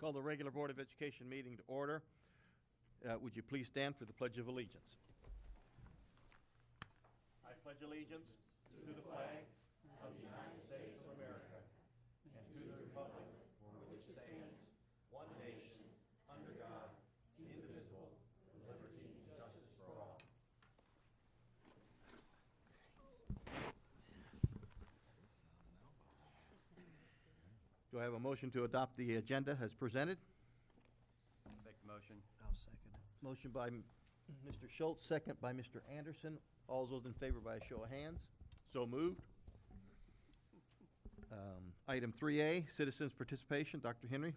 Call the regular Board of Education meeting to order. Would you please stand for the Pledge of Allegiance? I pledge allegiance to the flag of the United States of America and to the republic for which it stands, one nation, under God, indivisible, with liberty and justice for all. Do I have a motion to adopt the agenda as presented? Make the motion. I'll second it. Motion by Mr. Schultz, second by Mr. Anderson. All those in favor by a show of hands. So moved. Item 3A, citizens' participation. Dr. Henry.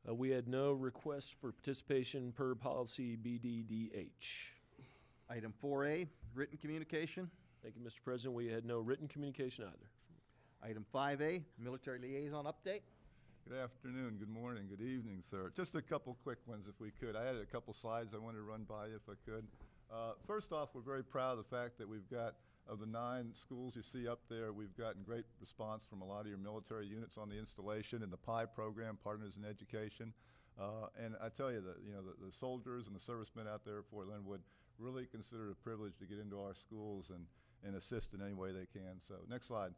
We had no requests for participation per policy BDDH. Item 4A, written communication. Thank you, Mr. President. We had no written communication either. Item 5A, military liaison update. Good afternoon, good morning, good evening, sir. Just a couple quick ones if we could. I had a couple slides I wanted to run by you if I could. First off, we're very proud of the fact that we've got, of the 9 schools you see up there, we've gotten great response from a lot of your military units on the installation and the PI program, Partners in Education. And I tell you that, the soldiers and the servicemen out there at Fort Leonard would really consider it a privilege to get into our schools and assist in any way they can. So next slide.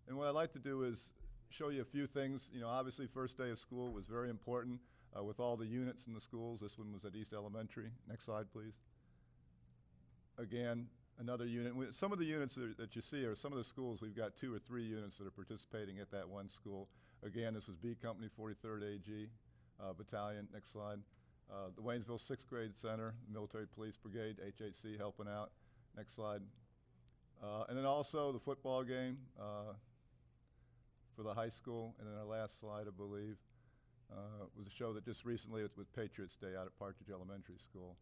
And what I'd like to do is show you a few things. Obviously first day of school was very important with all the units in the schools. This one was at East Elementary. Next slide, please. Again, another unit. Some of the units that you see are some of the schools. We've got 2 or 3 units that are participating at that one school. Again, this was B Company 43rd AG Battalion. Next slide. The Waynesville 6th Grade Center, Military Police Brigade, HHC helping out. Next slide. And then also the football game for the high school. And then our last slide, I believe, was a show that just recently was with Patriots Day out at Partridge Elementary School.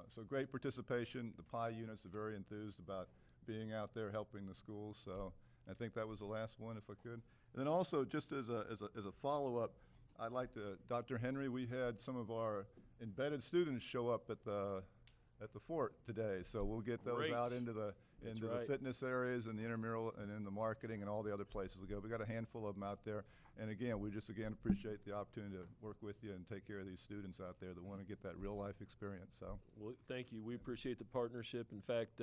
So great participation. The PI units are very enthused about being out there helping the schools. So I think that was the last one, if I could. And then also, just as a follow-up, I'd like to, Dr. Henry, we had some of our embedded students show up at the fort today. So we'll get those Great. out into the right. fitness areas and the intramural and in the marketing and all the other places we go. We got a handful of them out there. And again, we just appreciate the opportunity to work with you and take care of these students out there that want to get that real life experience. So, Well, thank you. We appreciate the partnership. In fact,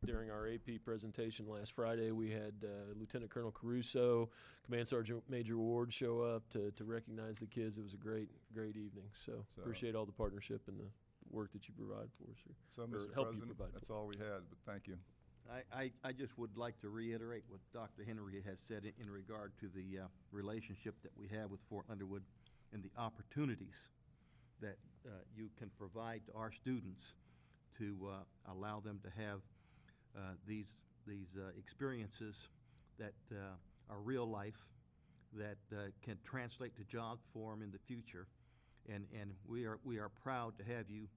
during our AP presentation last Friday, we had Lieutenant Colonel Caruso, Command Sergeant Major Ward show up to recognize the kids. It was a great evening. So appreciate all the partnership and the work that you provide for us here. so or Mr. help you President, provide that's for. all we had, but thank you. I just would like to reiterate what Dr. Henry has said in regard to the relationship that we have with Fort Leonard Wood and the opportunities that you can provide to our students to allow them to have these experiences that are real life, that can translate to jobs for them in the future. And we are proud to have you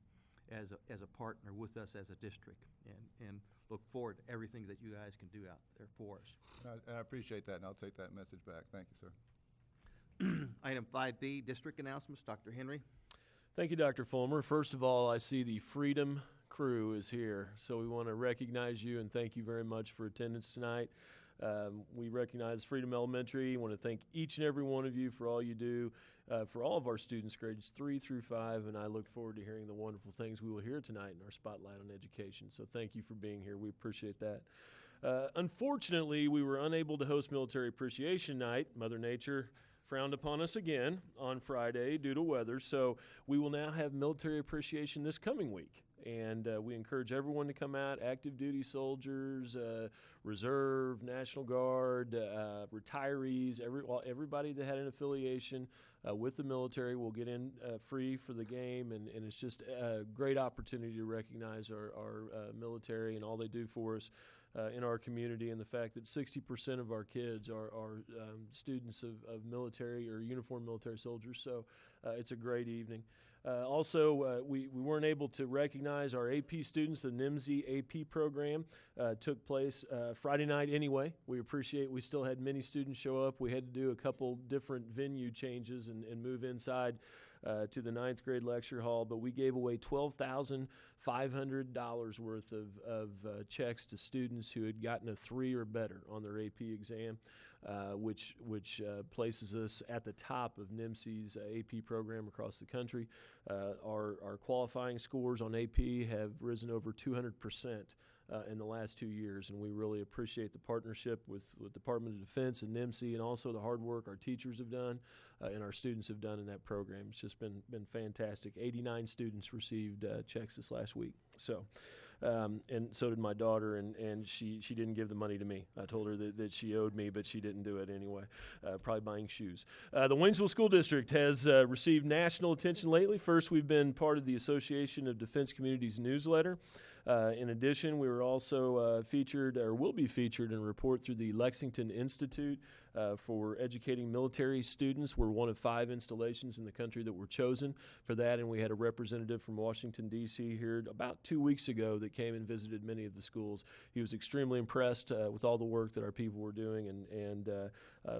as a partner with us as a district, and look forward to everything that you guys can do out there for us. And I appreciate that, and I'll take that message back. Thank you, sir. Item 5B, district announcements. Dr. Henry. Thank you, Dr. Fulmer. First of all, I see the Freedom crew is here, so we want to recognize you and thank you very much for attendance tonight. We recognize Freedom Elementary. Want to thank each and every one of you for all you do for all of our students, grades 3 through 5, and I look forward to hearing the wonderful things we will hear tonight in our Spotlight on Education. So thank you for being here. We appreciate that. Unfortunately, we were unable to host Military Appreciation Night. Mother Nature frowned upon us again on Friday due to weather, so we will now have Military Appreciation this coming week. And we encourage everyone to come out, active duty soldiers, reserve, National Guard, retirees, everybody that had an affiliation with the military will get in free for the game. And it's just a great opportunity to recognize our military and all they do for us in our community, and the fact that 60% of our kids are students of military or uniformed military soldiers. So it's a great evening. Also, we weren't able to recognize our AP students. The NIMSY AP program took place Friday night anyway. We still had many students show up. We had to do a couple different venue changes and move inside to the 9th grade lecture hall, but we gave away $12,500 worth of checks to students who had gotten a 3 or better on their AP exam, which places us at the top of NIMSY's AP program across the country. Our qualifying scores on AP have risen over 200% in the last 2 years, and we really appreciate the partnership with Department of Defense and NIMSY, and also the hard work our teachers have done and our students have done in that program. It's just been fantastic. 89 students received checks this last week. So. And so did my daughter, and she didn't give the money to me. I told her that she owed me, but she didn't do it anyway, probably buying shoes. The Waynesville School District has received national attention lately. First, we've been part of the Association of Defense Communities newsletter. In addition, we were also featured, or will be featured in a report through the Lexington Institute for educating military students. We're one of 5 installations in the country that were chosen for that, and we had a representative from Washington, D.C. here about 2 weeks ago that came and visited many of the schools. He was extremely impressed with all the work that our people were doing, and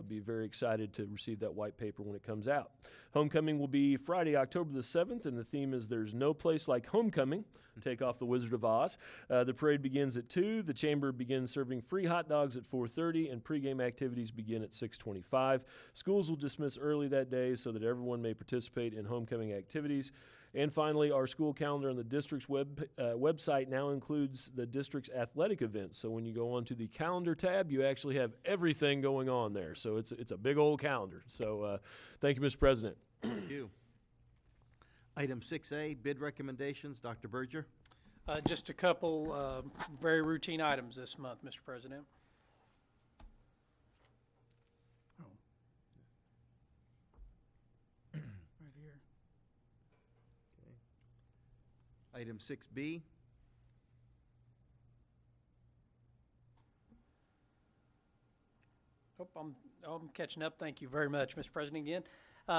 be very excited to receive that white paper when it comes out. Homecoming will be Friday, October the 7th, and the theme is There's No Place Like Homecoming. Take off the Wizard of Oz. The parade begins at 2. The chamber begins serving free hot dogs at 4:30, and pregame activities begin at 6:25. Schools will dismiss early that day so that everyone may participate in homecoming activities. And finally, our school calendar on the district's website now includes the district's athletic events. So when you go onto the calendar tab, you actually have everything going on there. So it's a big old calendar. So thank you, Mr. President. Thank you. Item 6A, bid recommendations. Dr. Berger. Just a couple very routine items this month, Mr. President. Right here. Item 6B. I'm catching up. Thank you very much, Mr. President, again.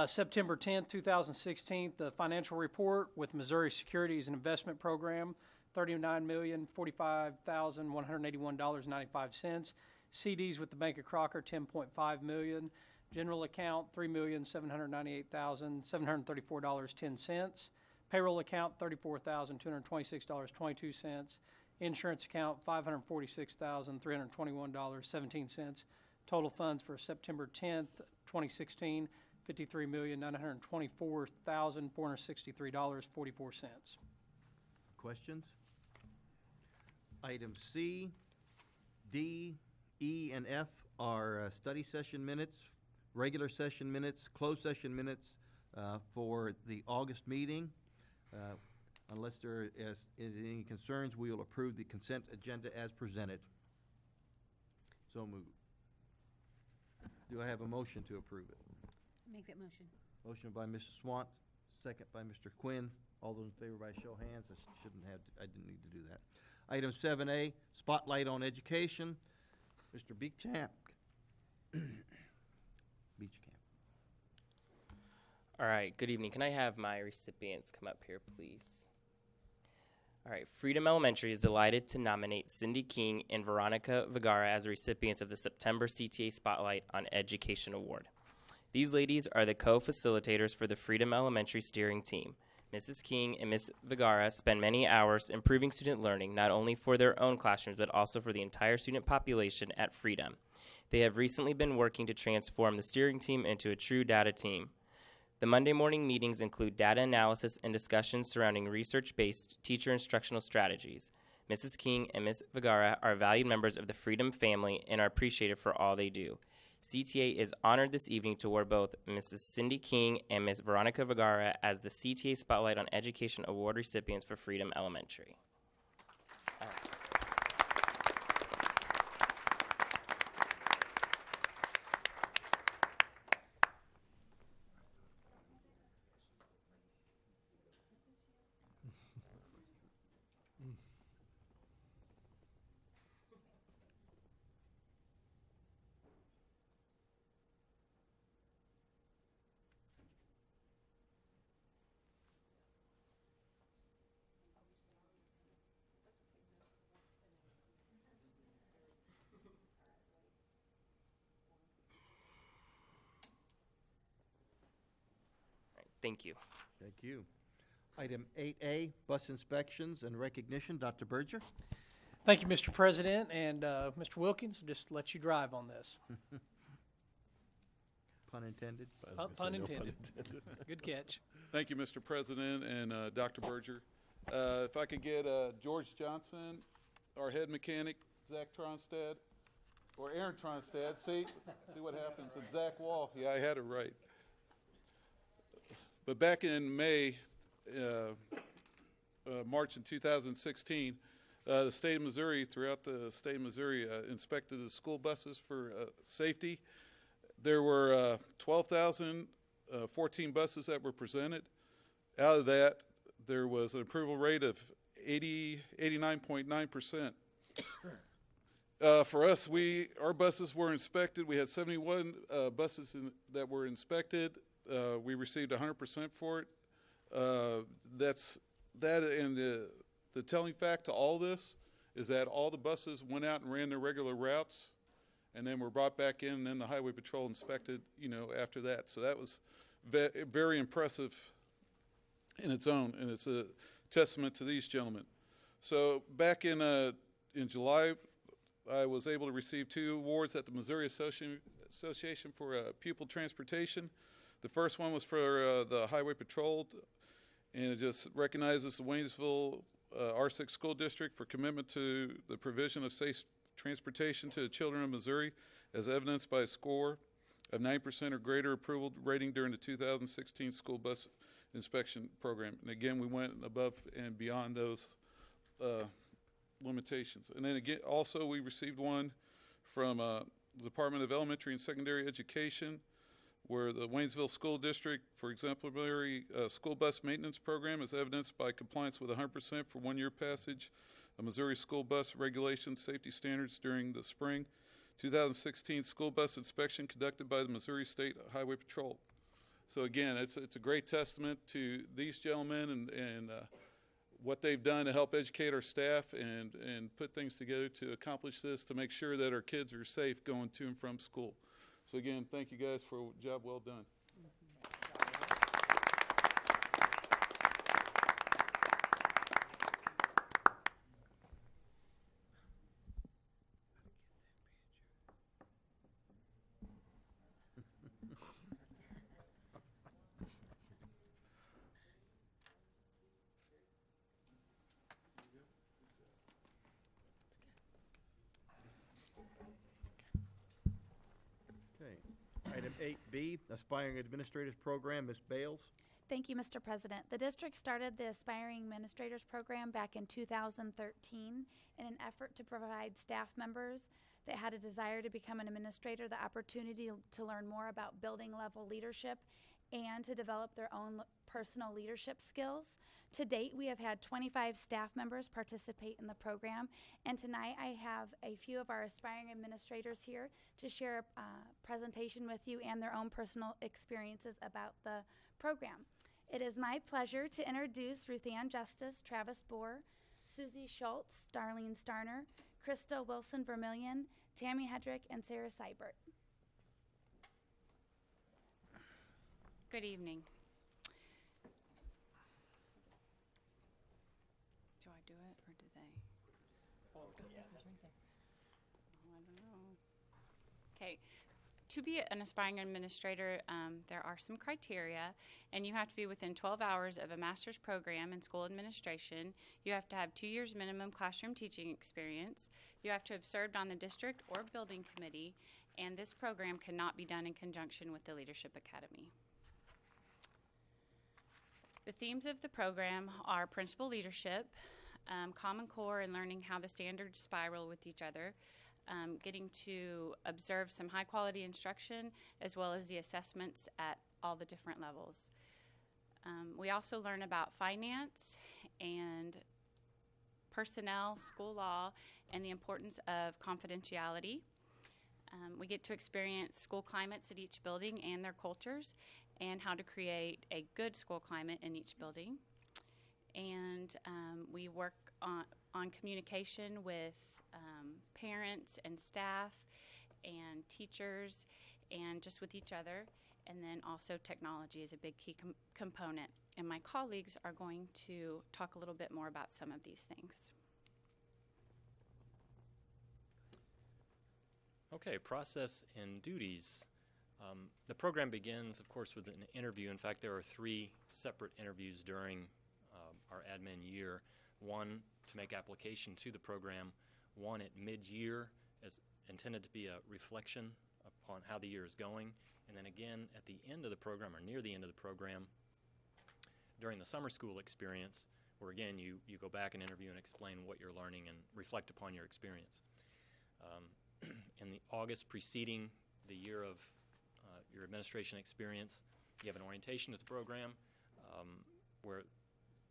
September 10th, 2016, the financial report with Missouri Securities and Investment Program, $39,045,181.95. CDs with the Bank of Crocker, $10.5 million. General account, $3,798,734.10. Payroll account, $34,226.22. Insurance account, $546,321.17. Total funds for September 10th, 2016, $53,924,463.44. Questions? Item C, D, E, and F are study session minutes, regular session minutes, closed session minutes for the August meeting. Unless there is any concerns, we will approve the consent agenda as presented. So moved. Do I have a motion to approve it? Make that motion. Motion by Mrs. Swant, second by Mr. Quinn. All those in favor by show of hands. I didn't need to do that. Item 7A, spotlight on education. Mr. Beechamp. Beechcamp. All right, good evening. Can I have my recipients come up here, please? All right, Freedom Elementary is delighted to nominate Cindy King and Veronica Vergara as recipients of the September CTA Spotlight on Education Award. These ladies are the co-facilitators for the Freedom Elementary steering team. Mrs. King and Ms. Vergara spend many hours improving student learning, not only for their own classrooms, but also for the entire student population at Freedom. They have recently been working to transform the steering team into a true data team. The Monday morning meetings include data analysis and discussions surrounding research-based teacher instructional strategies. Mrs. King and Ms. Vergara are valued members of the Freedom family and are appreciated for all they do. CTA is honored this evening to award both Mrs. Cindy King and Ms. Veronica Vergara as the CTA Spotlight on Education Award recipients for Freedom Elementary. Thank you. Thank you. Item 8A, bus inspections and recognition. Dr. Berger. Thank you, Mr. President, and Mr. Wilkins, just let you drive on this. Pun intended. I was gonna say Pun no intended. Good catch. Thank you, Mr. President and Dr. Berger. If I could get George Johnson, our head mechanic, Zach Tronstad, or Aaron Tronstad. See what happens. And Zach Wall. Yeah, I had it right. But back in May, March in 2016, the state of Missouri, throughout the state of Missouri, inspected the school buses for safety. There were 12,014 buses that were presented. Out of that, there was an approval rate of 89.9%. For us, our buses were inspected. We had 71 buses that were inspected. We received 100% for it. And the telling fact to all this is that all the buses went out and ran their regular routes, and then were brought back in, and then the Highway Patrol inspected, after that. So that was very impressive in its own, and it's a testament to these gentlemen. So back in July, I was able to receive 2 awards at the Missouri Association for Pupil Transportation. The first one was for the Highway Patrol, and it just recognizes the Waynesville R-VI School District for commitment to the provision of safe transportation to the children of Missouri, as evidenced by a score of 9% or greater approval rating during the 2016 school bus inspection program. And again, we went above and beyond those limitations. And then again, also we received one from the Department of Elementary and Secondary Education, where the Waynesville School District, for exemplary school bus maintenance program, is evidenced by compliance with 100% for 1-year passage of Missouri school bus regulations safety standards during the spring 2016 school bus inspection conducted by the Missouri State Highway Patrol. So again, it's a great testament to these gentlemen and what they've done to help educate our staff and put things together to accomplish this, to make sure that our kids are safe going to and from school. So again, thank you guys for a job well done. Okay. Item 8B, Aspiring Administrators Program. Ms. Bales. Thank you, Mr. President. The district started the Aspiring Administrators Program back in 2013 in an effort to provide staff members that had a desire to become an administrator the opportunity to learn more about building level leadership and to develop their own personal leadership skills. To date, we have had 25 staff members participate in the program, and tonight I have a few of our aspiring administrators here to share a presentation with you and their own personal experiences about the program. It is my pleasure to introduce Ruth Ann Justice, Travis Bohr, Susie Schultz, Darlene Starner, Krista Wilson Vermillion, Tammy Hedrick, and Sarah Seibert. Good evening. Do I do it or do they? Oh, I don't know. Okay. To be an aspiring administrator, there are some criteria, and you have to be within 12 hours of a master's program in school administration. You have to have 2 years minimum classroom teaching experience. You have to have served on the district or building committee, and this program cannot be done in conjunction with the Leadership Academy. The themes of the program are principal leadership, Common Core, and learning how the standards spiral with each other, getting to observe some high quality instruction, as well as the assessments at all the different levels. We also learn about finance and personnel, school law, and the importance of confidentiality. We get to experience school climates at each building and their cultures, and how to create a good school climate in each building. And we work on communication with parents and staff and teachers and just with each other. And then also technology is a big key component. And my colleagues are going to talk a little bit more about some of these things. Okay, process and duties. The program begins, of course, with an interview. In fact, there are 3 separate interviews during our admin year. One to make application to the program, one at mid-year as intended to be a reflection upon how the year is going, and then again at the end of the program or near the end of the program during the summer school experience, where again you go back and interview and explain what you're learning and reflect upon your experience. In the August preceding the year of your administration experience, you have an orientation to the program where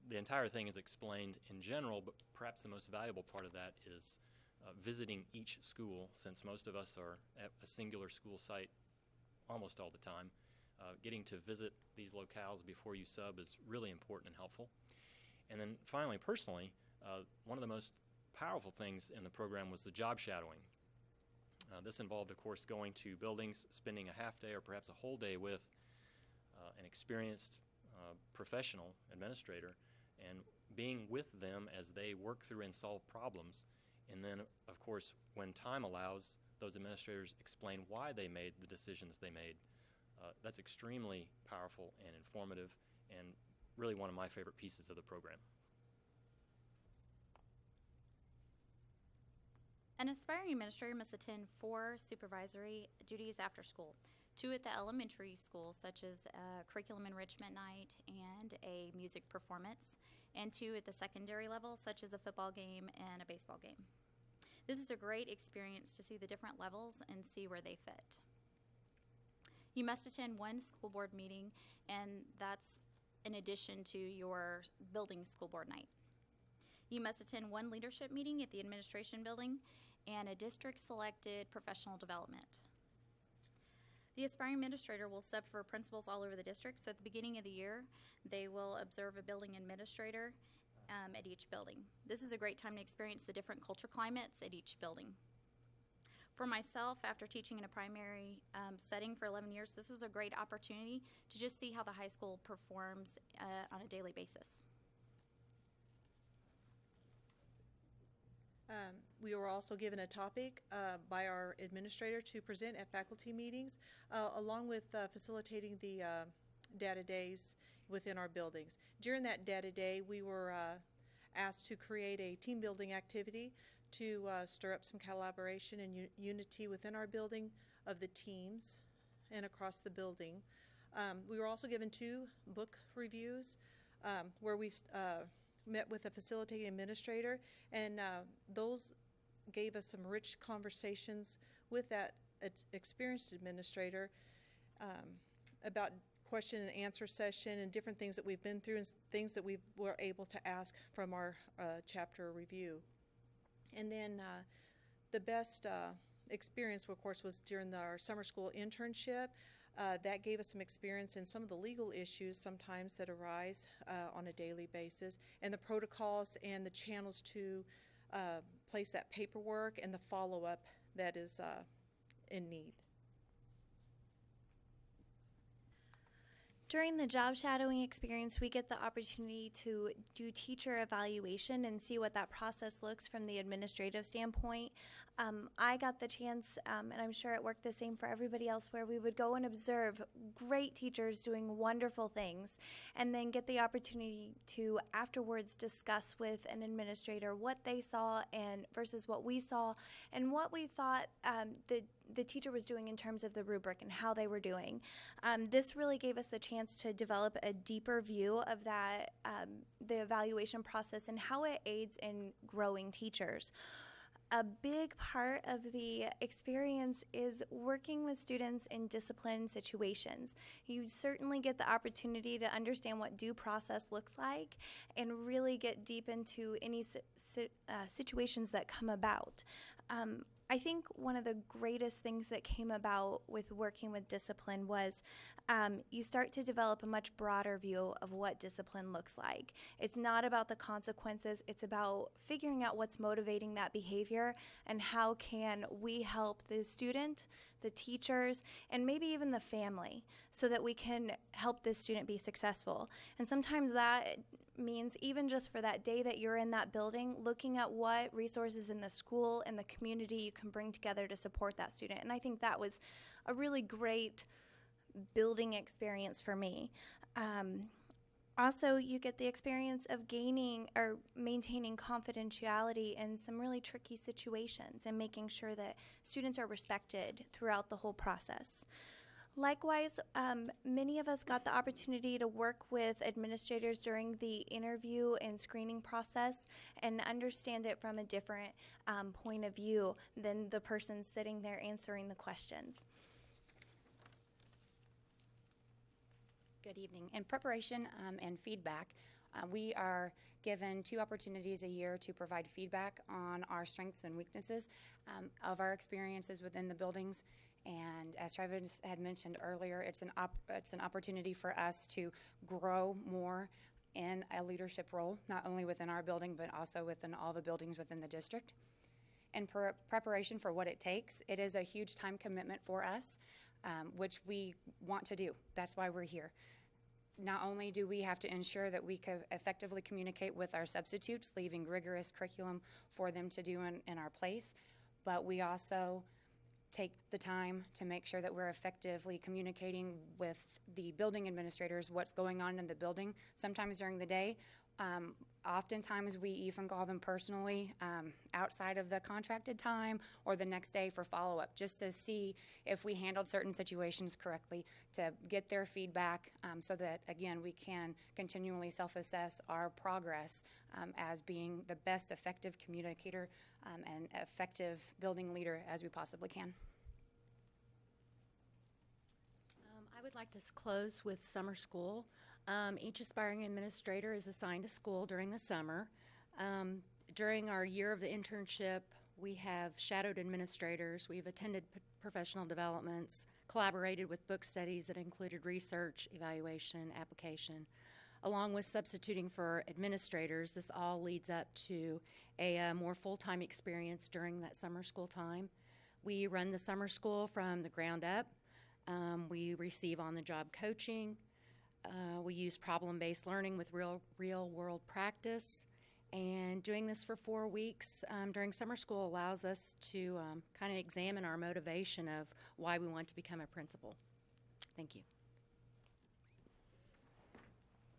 the entire thing is explained in general, but perhaps the most valuable part of that is visiting each school, since most of us are at a singular school site almost all the time. Getting to visit these locales before you sub is really important and helpful. And then finally, personally, one of the most powerful things in the program was the job shadowing. This involved, of course, going to buildings, spending a half day or perhaps a whole day with an experienced professional administrator and being with them as they work through and solve problems. And then, of course, when time allows, those administrators explain why they made the decisions they made. That's extremely powerful and informative and really one of my favorite pieces of the program. An aspiring administrator must attend 4 supervisory duties after school, 2 at the elementary school, such as a curriculum enrichment night and a music performance, and 2 at the secondary level, such as a football game and a baseball game. This is a great experience to see the different levels and see where they fit. You must attend 1 school board meeting, and that's in addition to your building school board night. You must attend 1 leadership meeting at the administration building and a district-selected professional development. The aspiring administrator will sub for principals all over the district, so at the beginning of the year, they will observe a building administrator at each building. This is a great time to experience the different culture climates at each building. For myself, after teaching in a primary setting for 11 years, this was a great opportunity to just see how the high school performs on a daily basis. We were also given a topic by our administrator to present at faculty meetings, along with facilitating the data days within our buildings. During that data day, we were asked to create a team building activity to stir up some collaboration and unity within our building of the teams and across the building. We were also given 2 book reviews where we met with a facilitating administrator, and those gave us some rich conversations with that experienced administrator about question and answer session and different things that we've been through and things that we were able to ask from our chapter review. And then the best experience, of course, was during our summer school internship. That gave us some experience in some of the legal issues sometimes that arise on a daily basis, and the protocols and the channels to place that paperwork and the follow-up that is in need. During the job shadowing experience, we get the opportunity to do teacher evaluation and see what that process looks from the administrative standpoint. I got the chance, and I'm sure it worked the same for everybody else, where we would go and observe great teachers doing wonderful things and then get the opportunity to afterwards discuss with an administrator what they saw and versus what we saw and what we thought the teacher was doing in terms of the rubric and how they were doing. This really gave us the chance to develop a deeper view of that, the evaluation process and how it aids in growing teachers. A big part of the experience is working with students in discipline situations. You certainly get the opportunity to understand what due process looks like and really get deep into any situations that come about. I think one of the greatest things that came about with working with discipline was you start to develop a much broader view of what discipline looks like. It's not about the consequences, it's about figuring out what's motivating that behavior and how can we help the student, the teachers, and maybe even the family, so that we can help this student be successful. And sometimes that means even just for that day that you're in that building, looking at what resources in the school and the community you can bring together to support that student. And I think that was a really great building experience for me. Also, you get the experience of gaining or maintaining confidentiality in some really tricky situations and making sure that students are respected throughout the whole process. Likewise, many of us got the opportunity to work with administrators during the interview and screening process and understand it from a different point of view than the person sitting there answering the questions. Good evening. In preparation and feedback, we are given 2 opportunities a year to provide feedback on our strengths and weaknesses of our experiences within the buildings. And as Travis had mentioned earlier, it's an opportunity for us to grow more in a leadership role, not only within our building, but also within all the buildings within the district. In preparation for what it takes, it is a huge time commitment for us, which we want to do. That's why we're here. Not only do we have to ensure that we can effectively communicate with our substitutes, leaving rigorous curriculum for them to do in our place, but we also take the time to make sure that we're effectively communicating with the building administrators what's going on in the building, sometimes during the day. Oftentimes we even call them personally outside of the contracted time or the next day for follow-up, just to see if we handled certain situations correctly, to get their feedback so that, again, we can continually self-assess our progress as being the best effective communicator and effective building leader as we possibly can. I would like to close with summer school. Each aspiring administrator is assigned a school during the summer. During our year of the internship, we have shadowed administrators. We've attended professional developments, collaborated with book studies that included research, evaluation, application. Along with substituting for administrators, this all leads up to a more full-time experience during that summer school time. We run the summer school from the ground up. We receive on-the-job coaching. We use problem-based learning with real-world practice. And doing this for 4 weeks during summer school allows us to kind of examine our motivation of why we want to become a principal. Thank you.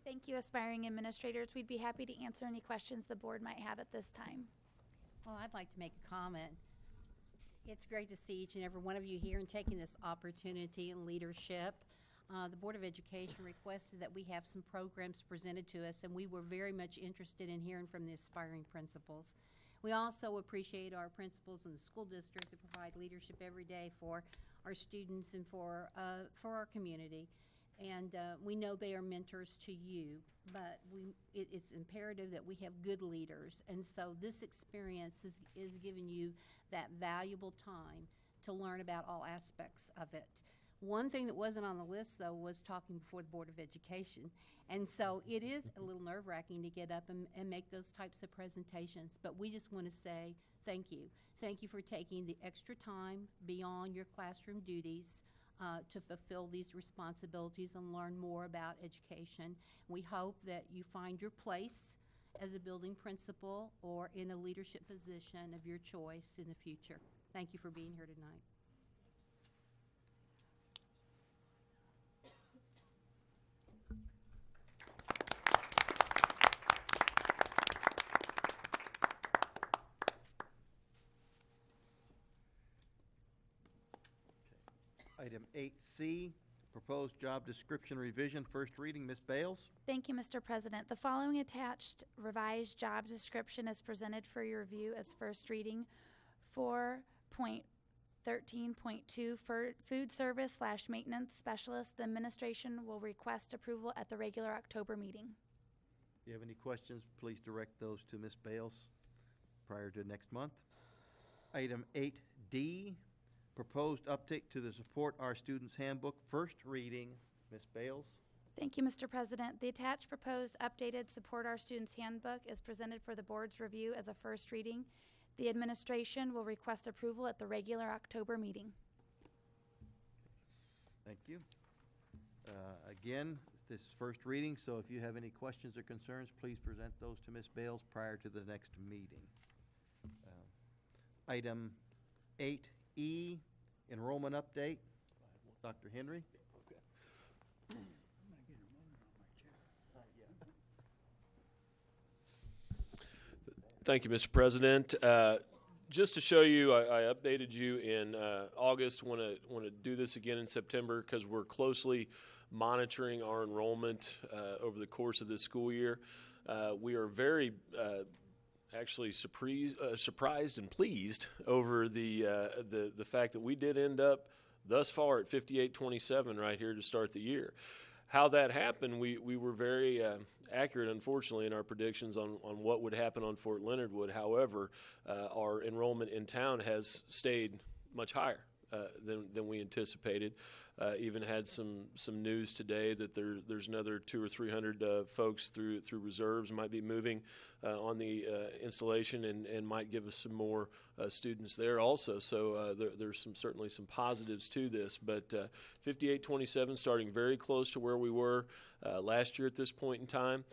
Thank you, aspiring administrators. We'd be happy to answer any questions the board might have at this time. Well, I'd like to make a comment. It's great to see each and every one of you here and taking this opportunity and leadership. The Board of Education requested that we have some programs presented to us, and we were very much interested in hearing from the aspiring principals. We also appreciate our principals in the school district that provide leadership every day for our students and for our community. And we know they are mentors to you, but it's imperative that we have good leaders. And so this experience is giving you that valuable time to learn about all aspects of it. One thing that wasn't on the list, though, was talking before the Board of Education. And so it is a little nerve-wracking to get up and make those types of presentations. But we just want to say thank you. Thank you for taking the extra time beyond your classroom duties to fulfill these responsibilities and learn more about education. We hope that you find your place as a building principal or in a leadership position of your choice in the future. Thank you for being here tonight. Item 8C, proposed job description revision, first reading. Ms. Bales? Thank you, Mr. President. The following attached revised job description is presented for your review as first reading. 4.13.2 for food service / maintenance specialist. The administration will request approval at the regular October meeting. If you have any questions, please direct those to Ms. Bales prior to next month. Item 8D, proposed update to the Support Our Students Handbook, first reading. Ms. Bales? Thank you, Mr. President. The attached proposed updated Support Our Students Handbook is presented for the board's review as a first reading. The administration will request approval at the regular October meeting. Thank you. Again, this is first reading, so if you have any questions or concerns, please present those to Ms. Bales prior to the next meeting. Item 8E, enrollment update. Dr. Henry? Thank you, Mr. President. Just to show you, I updated you in August. Want to do this again in September because we're closely monitoring our enrollment over the course of this school year. We are very actually surprised and pleased over the fact that we did end up thus far at 5827 right here to start the year. How that happened, we were very accurate, unfortunately, in our predictions on what would happen on Fort Leonard Wood. However, our enrollment in town has stayed much higher than we anticipated. Even had some news today that there's another 200 or 300 folks through reserves might be moving on the installation and might give us some more students there also. So there's certainly some positives to this. But 5827 starting very close to where we were last year at this point in time.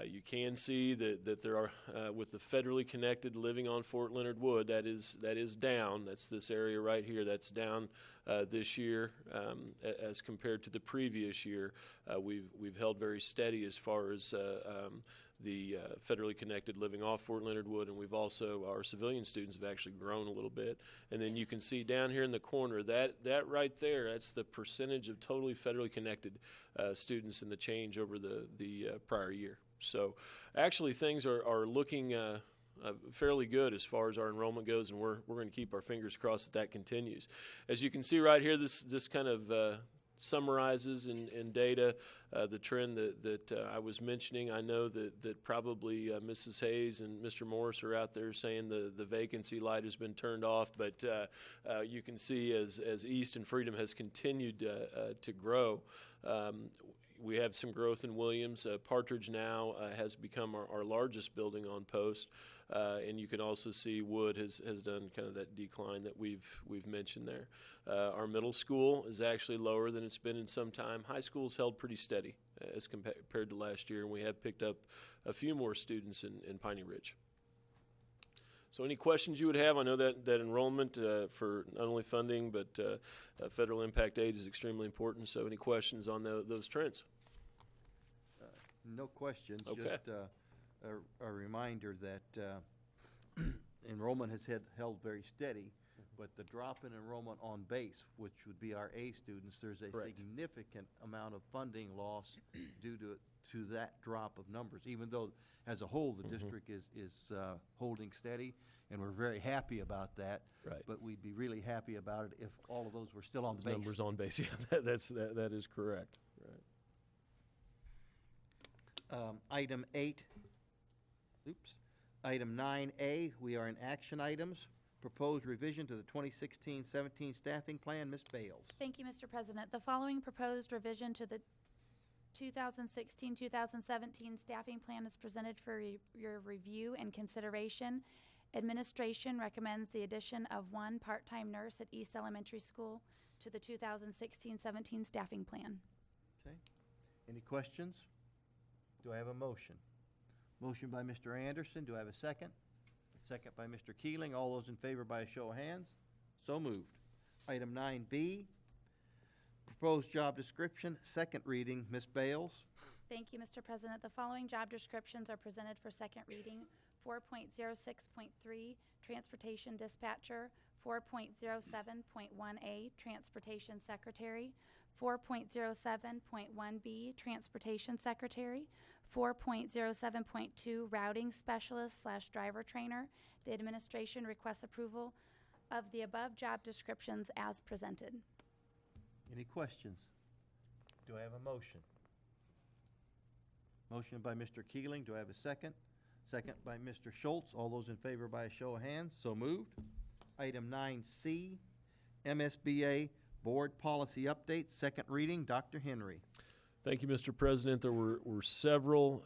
You can see that there are, with the federally connected living on Fort Leonard Wood, that is down. That's this area right here. That's down this year as compared to the previous year. We've held very steady as far as the federally connected living off Fort Leonard Wood, and we've also, our civilian students have actually grown a little bit. And then you can see down here in the corner, that right there, that's the percentage of totally federally connected students in the change over the prior year. So actually things are looking fairly good as far as our enrollment goes, and we're going to keep our fingers crossed that continues. As you can see right here, this kind of summarizes in data the trend that I was mentioning. I know that probably Mrs. Hayes and Mr. Morris are out there saying the vacancy light has been turned off, but you can see as East and Freedom has continued to grow, we have some growth in Williams. Partridge now has become our largest building on post, and you can also see Wood has done kind of that decline that we've mentioned there. Our middle school is actually lower than it's been in some time. High school's held pretty steady as compared to last year, and we have picked up a few more students in Piney Ridge. So any questions you would have? I know that enrollment for not only funding but federal impact aid is extremely important. So any questions on those trends? No questions. Okay. Just a reminder that enrollment has held very steady, but the drop in enrollment on base, which would be our A students, there's a Correct. significant amount of funding loss due to that drop of numbers, even though as a whole the district is holding steady, and we're very happy about that. Right. But we'd be really happy about it if all of those were still on base. Numbers on base, yeah, that is correct. Right. Item 9A, we are in action items. Proposed revision to the 2016-17 staffing plan. Ms. Bales. Thank you, Mr. President. The following proposed revision to the 2016-2017 staffing plan is presented for your review and consideration. Administration recommends the addition of one part-time nurse at East Elementary School to the 2016-17 staffing plan. Okay. Any questions? Do I have a motion? Motion by Mr. Anderson. Do I have a second? Second by Mr. Keeling. All those in favor by a show of hands? So moved. Item 9B, proposed job description, second reading. Ms. Bales. Thank you, Mr. President. The following job descriptions are presented for second reading. 4.06.3, Transportation Dispatcher. 4.07.1A, Transportation Secretary. 4.07.1B, Transportation Secretary. 4.07.2, Routing Specialist / Driver Trainer. The administration requests approval of the above job descriptions as presented. Any questions? Do I have a motion? Motion by Mr. Keeling. Do I have a second? Second by Mr. Schultz. All those in favor by a show of hands? So moved. Item 9C, MSBA Board Policy Update, second reading. Dr. Henry. Thank you, Mr. President. There were several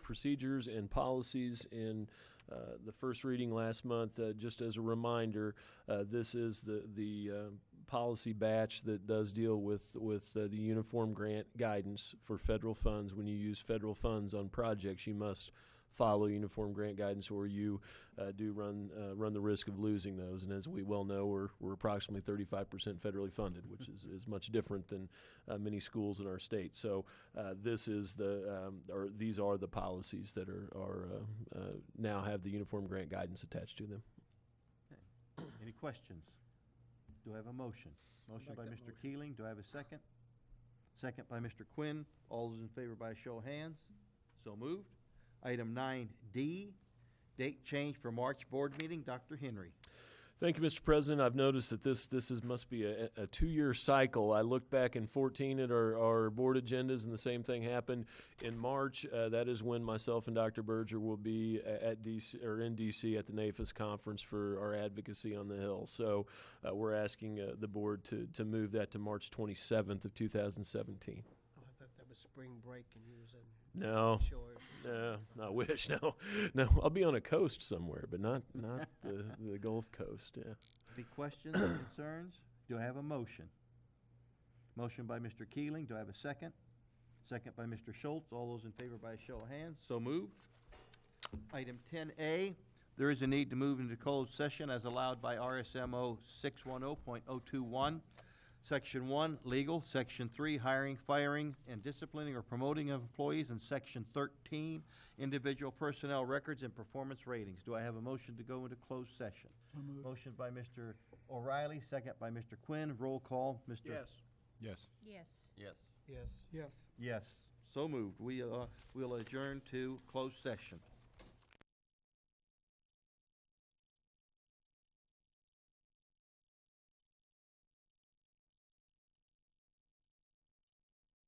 procedures and policies in the first reading last month. Just as a reminder, this is the policy batch that does deal with the uniform grant guidance for federal funds. When you use federal funds on projects, you must follow uniform grant guidance, or you do run the risk of losing those. And as we well know, we're approximately 35% federally funded, which is much different than many schools in our state. So this is or these are the policies that are now have the uniform grant guidance attached to them. Okay. Any questions? Do I have a motion? Motion by Mr. Keeling. Do I have a second? Second by Mr. Quinn. All those in favor by a show of hands? So moved. Item 9D, date change for March board meeting. Dr. Henry. Thank you, Mr. President. I've noticed that this must be a 2-year cycle. I looked back in 14 at our board agendas, and the same thing happened in March. That is when myself and Dr. Berger will be in DC at the NAFIS conference for our advocacy on the Hill. So we're asking the board to move that to March 27th of 2017. Oh, I thought that was spring break and you was in No, shore. I wish. No, I'll be on a coast somewhere, but not the Gulf Coast. Yeah. Any questions or concerns? Do I have a motion? Motion by Mr. Keeling. Do I have a second? Second by Mr. Schultz. All those in favor by a show of hands. So moved. Item 10A, there is a need to move into closed session as allowed by RSMO 610.021. Section 1, legal. Section 3, hiring, firing, and disciplining or promoting of employees. And Section 13, individual personnel records and performance ratings. Do I have a motion to go into closed session? Motion by Mr. O'Reilly, second by Mr. Quinn. Roll call. Mr. Yes. Yes. Yes. Yes. Yes. Yes. Yes. So moved. We'll adjourn to closed session.